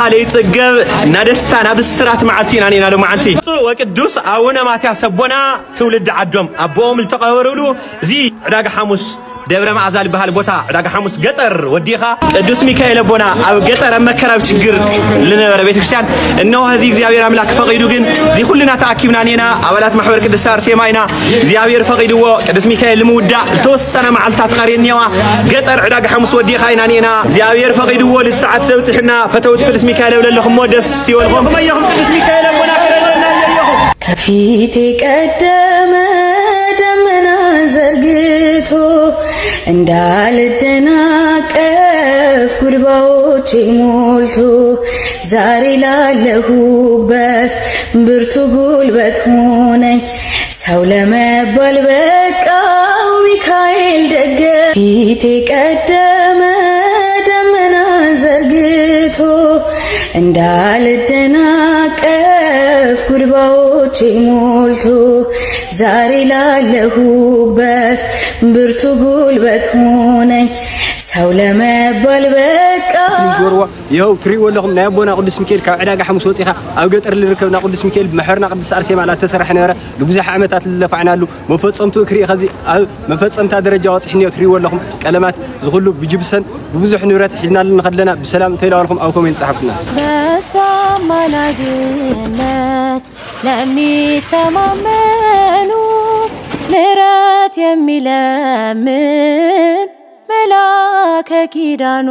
خالي تجب ندستان أبسترات معتين أنا نالو معتي وقدوس أونا ما تحسبونا تولد عدم أبوهم التقاورلو زي راجع حمص دبر معزال بحال بوتا راجع حمص قطر وديها قدوس ميكائيل بونا أو قطر أما كراب تجر لنا بربيت كريستيان إنه هذه زيابير أملاك فقيدو جن زي كلنا تعكيبنا نينا أولاد محور كدسار سيماينا زيابير فقيدو قدوس ميكائيل المودع توسنا مع التقارين يوا قطر راجع حمص وديها نينا زيابير فقيدو للساعات سوسحنا فتوت قدوس ميكائيل ولا لهم مودس سيولهم ما يهم قدوس ميكائيل بونا كفيتك قدم دمنا زرقتو እንዳልደናቀፍ ጉድባዎቼ ሞልቶ ዛሬ ላለሁበት ብርቱ ጉልበት ሆነኝ ሰው ለመባል በቃው ሚካኤል ደገ ፊቴ ቀደመ ደመና ዘርግቶ እንዳልደናቀፍ ጉድባዎቼ ሞልቶ ዛሬ ላለሁበት ብርቱ ጉልበት ሆነኝ ሰው ለመባል በቃ ይጎርዋ ይኸው ትሪው ለኹም ናይ አቦና ቅዱስ ሚካኤል ካብ ዕዳጋ ሓሙስ ወፂኻ ኣብ ገጠር ልርከብና ቅዱስ ሚካኤል መሕርና ቅዱስ አርሴማ ተሰርሐ ነበረ ለብዙሕ ዓመታት ለፋዕናሉ መፈጸምቱ ክሪኢ ኸዚ ኣብ መፈጸምታ ደረጃ ወፂሕኒዮ ትሪው ለኹም ቀለማት ዝኹሉ ብጅብሰን ብዙሕ ንብረት ሒዝናሉ ንኸለና ብሰላም ተይላልኹም ኣብ ኮሜንት ጻሕፉና በሷ ማላጅነት ለሚተማመኑ ምሕረት የሚለምን መላከ ኪዳኑ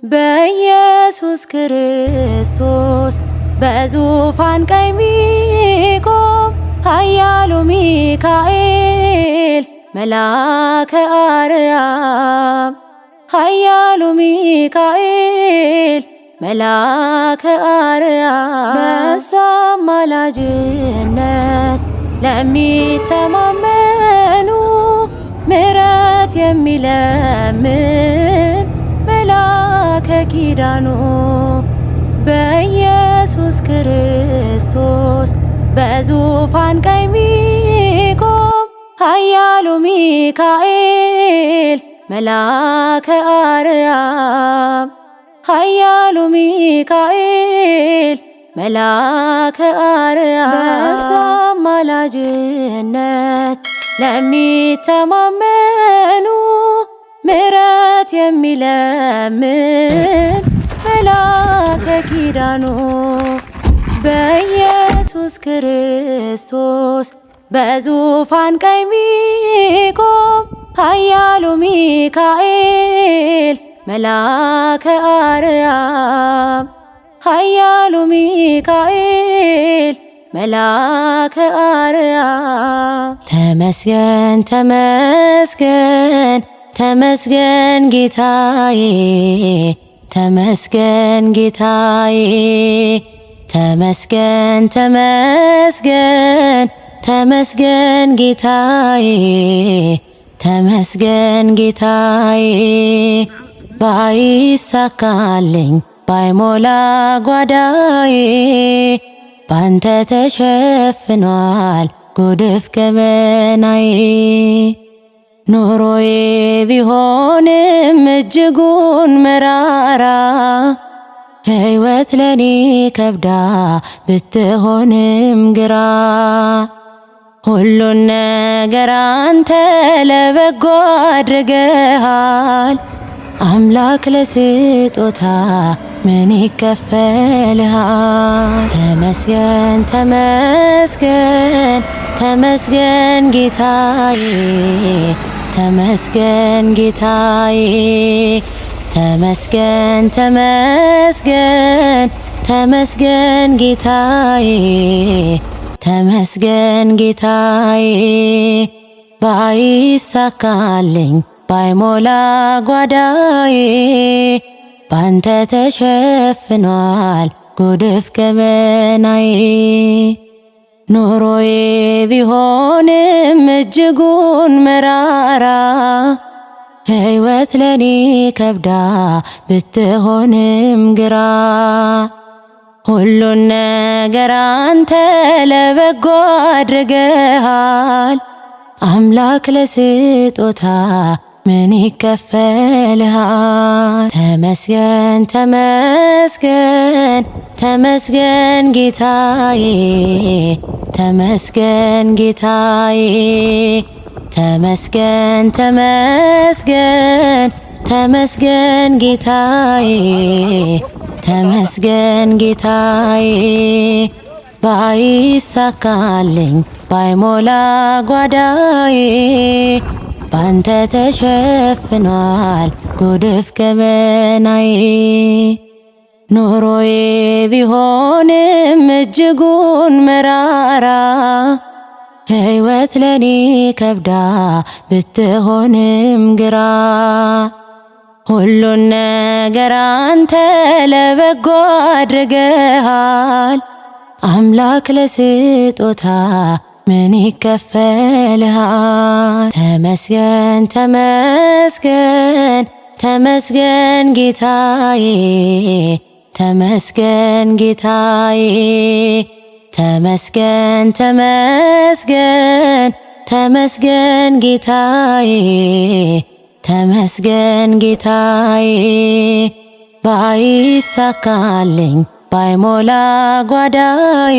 በኢየሱስ ክርስቶስ በዙፋን ቀኝ ሚቆም ኃያሉ ሚካኤል መላከ አርያም ኃያሉ ሚካኤል መላከ አርያም በሷ ማላጅነት ለሚተማመኑ ምሕረት የሚለምን መላከ ኪዳኑ በኢየሱስ ክርስቶስ በዙፋን ቀኝ ሚቆም ኃያሉ ሚካኤል መላከ አርያም ኃያሉ ሚካኤል መላከ አርያም በሷ ማላጅነት ለሚተማመኑ ምሕረት የሚለምን መላከ ኪዳኑ በኢየሱስ ክርስቶስ በዙፋን ቀኝ ሚቆም ኃያሉ ሚካኤል መላከ አርያም ኃያሉ ሚካኤል መላከ አርያም ተመስገን ተመስገን ተመስገን ጌታዬ ተመስገን ጌታዬ ተመስገን ተመስገን ተመስገን ጌታዬ ተመስገን ጌታዬ ባይሳካልኝ ባይሞላ ጓዳዬ ባንተ ተሸፍኗል ጉድፍ ገመናዬ ኑሮዬ ቢሆንም እጅጉን መራራ ሕይወት ለኔ ከብዳ ብትሆንም ግራ ሁሉን ነገር አንተ ለበጎ አድርገሃል አምላክ ለስጦታ ምን ይከፈልሃል ተመስገን ተመስገን ተመስገን ጌታዬ ተመስገን ጌታዬ ተመስገን ተመስገን ተመስገን ጌታዬ ተመስገን ጌታዬ ባይሳካልኝ ባይሞላ ጓዳዬ ባንተ ተሸፍኗል ጉድፍ ገመናዬ ኑሮዬ ቢሆንም እጅጉን መራራ ሕይወት ለኔ ከብዳ ብትሆንም ግራ ሁሉን ነገር አንተ ለበጎ አድርገሃል አምላክ ለስጦታ ምን ይከፈልሃል? ተመስገን ተመስገን ተመስገን ጌታዬ ተመስገን ጌታዬ ተመስገን ተመስገን ተመስገን ጌታዬ ተመስገን ጌታዬ ባይሳካልኝ ባይሞላ ጓዳዬ ባንተ ተሸፍኗል ጉድፍ ገመናዬ ኑሮዬ ቢሆንም እጅጉን መራራ ሕይወት ለኔ ከብዳ ብትሆንም ግራ ሁሉን ነገር አንተ ለበጎ አድርገሃል አምላክ ለስጦታ ምን ይከፈልሃል? ተመስገን ተመስገን ተመስገን ጌታዬ ተመስገን ጌታዬ ተመስገን ተመስገን ተመስገን ጌታዬ ተመስገን ጌታዬ ባይሳካልኝ ባይሞላ ጓዳዬ